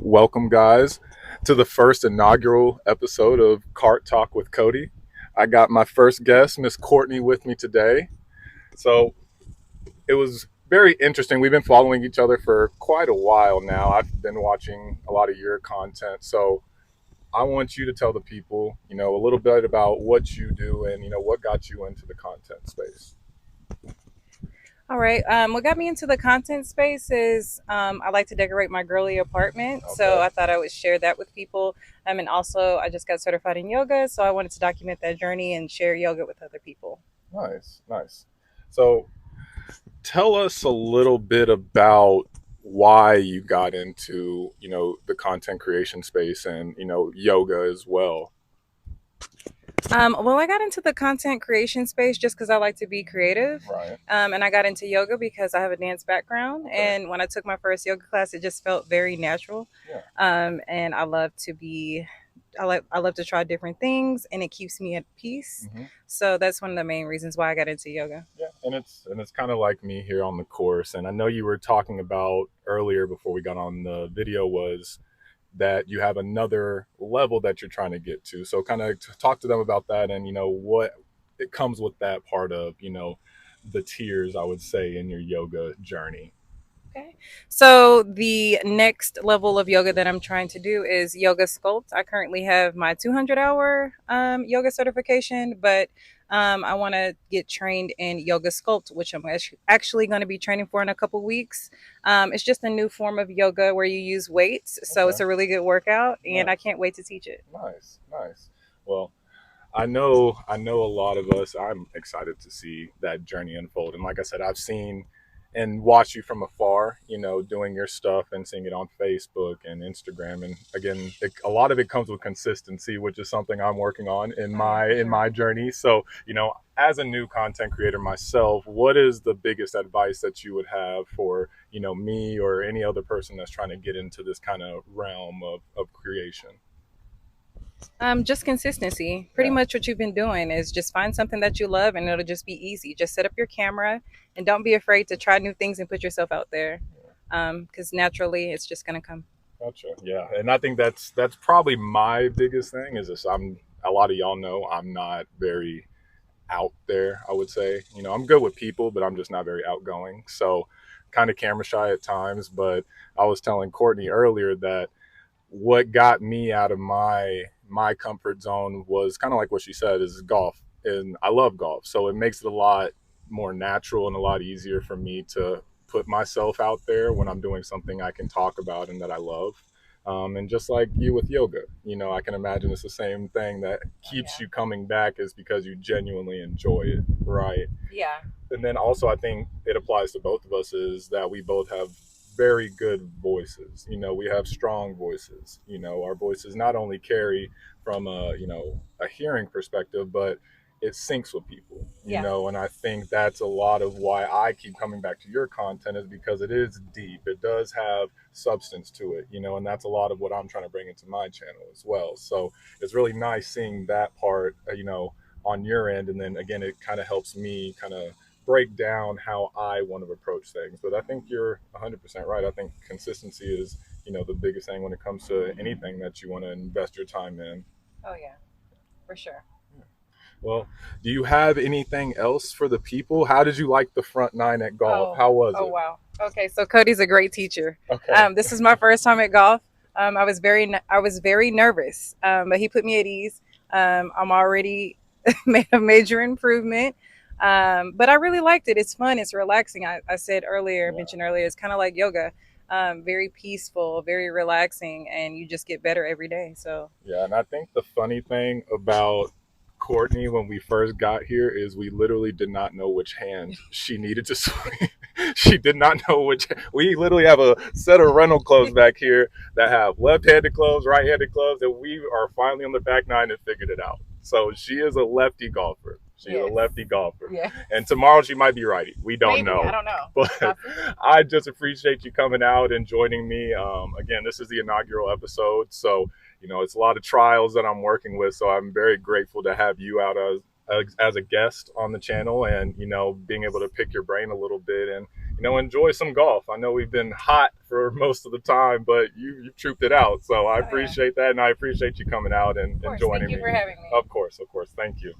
Welcome, guys, to the first inaugural episode of Kart Talk with Kody. I got my first guest, Miss Courtney, with me today. So it was very interesting. We've been following each other for quite a while now. I've been watching a lot of your content. So I want you to tell the people, a little bit about what you do and, what got you into the content space. All right. What got me into the content space is I like to decorate my girly apartment. So Okay. I thought I would share that with people. And also, I just got certified in yoga. So I wanted to document that journey and share yoga with other people. Nice, nice. So tell us a little bit about why you got into the content creation space and yoga as well. Well, I got into the content creation space just because I like to be creative. Right. And I got into yoga because I have a dance background. Okay. And when I took my first yoga class, it just felt very natural. Yeah. And I love to try different things, and it keeps me at peace. Hmm. So that's one of the main reasons why I got into yoga. Yeah, and it's kind of like me here on the course. And I know you were talking about earlier before we got on the video was that you have another level that you're trying to get to. So kind of talk to them about that and what it comes with that part of the tiers, I would say, in your yoga journey. Okay. So the next level of yoga that I'm trying to do is yoga sculpt. I currently have my 200-hour yoga certification, but I want to get trained in yoga sculpt, which I'm actually going to be training for in a couple weeks. It's just a new form of yoga where you use weights, so Okay. it's a really good workout, and I Nice. can't wait to teach it. Nice, nice. Well, I know a lot of us. I'm excited to see that journey unfold. And like I said, I've seen and watched you from afar, doing your stuff and seeing it on Facebook and Instagram. And again, a lot of it comes with consistency, which is something I'm working on in Oh yeah, my for in sure. my journey. So, as a new content creator myself, what is the biggest advice that you would have for, me or any other person that's trying to get into this kind of realm of creation? Just consistency. Pretty Yeah. much what you've been doing is just find something that you love and it'll just be easy. Just set up your camera and don't be afraid to try new things and put yourself out there. Because naturally it's just going to come. Gotcha. Yeah, and I think that's probably my biggest thing is this. I'm a lot of y'all know I'm not very out there. I would say, I'm good with people, but I'm just not very outgoing. So, kind of camera shy at times. But I was telling Courtney earlier that what got me out of my comfort zone was kind of like what she said is golf, and I love golf, so it makes it a lot more natural and a lot easier for me to put myself out there when I'm doing something I can talk about and that I love. And just like you with yoga, I can imagine it's the same thing that Oh keeps yeah. you coming back is because you genuinely enjoy it, right? Yeah. And then also I think it applies to both of us is that we both have very good voices. We have strong voices. Our voices not only carry from a hearing perspective, but it syncs with people. Yeah. And I think that's a lot of why I keep coming back to your content is because it is deep. It does have substance to it, and that's a lot of what I'm trying to bring into my channel as well. So it's really nice seeing that part, on your end, and then again, it kind of helps me kind of break down how I want to approach things. But I think you're 100% right. I think consistency is, the biggest thing when it comes to anything that you want to invest your time in. Oh yeah, for sure. Well, do you have anything else for the people? How did you like the front nine at golf? Oh, How was oh it? wow. Okay, so Cody's a great teacher. Okay. This is my first time at golf. I was very nervous, but he put me at ease. I'm already made a major improvement. But I really liked it. It's fun. It's relaxing. I said earlier, Yeah. mentioned earlier, it's kind of like yoga. Very peaceful, very relaxing, and you just get better every day. So Yeah, and I think the funny thing about Courtney when we first got here is we literally did not know which hand she needed to swing. She did not know which. We literally have a set of rental clubs back here that have left-handed clubs, right-handed clubs, and we are finally on the back nine and figured it out. So she is a lefty golfer. She's a yes, lefty golfer. yeah, And tomorrow she might be righty. We don't maybe I know. don't know. But Possibly. I just appreciate you coming out and joining me. Again, this is the inaugural episode. So it's a lot of trials that I'm working with. So I'm very grateful to have you out as a guest on the channel and being able to pick your brain a little bit and enjoy some golf. I know we've been hot for most of the time, but you've trooped it out. So I Oh yeah. appreciate that, and I appreciate you coming out and Of course. Thank joining you me. for having me. Of course. Thank you.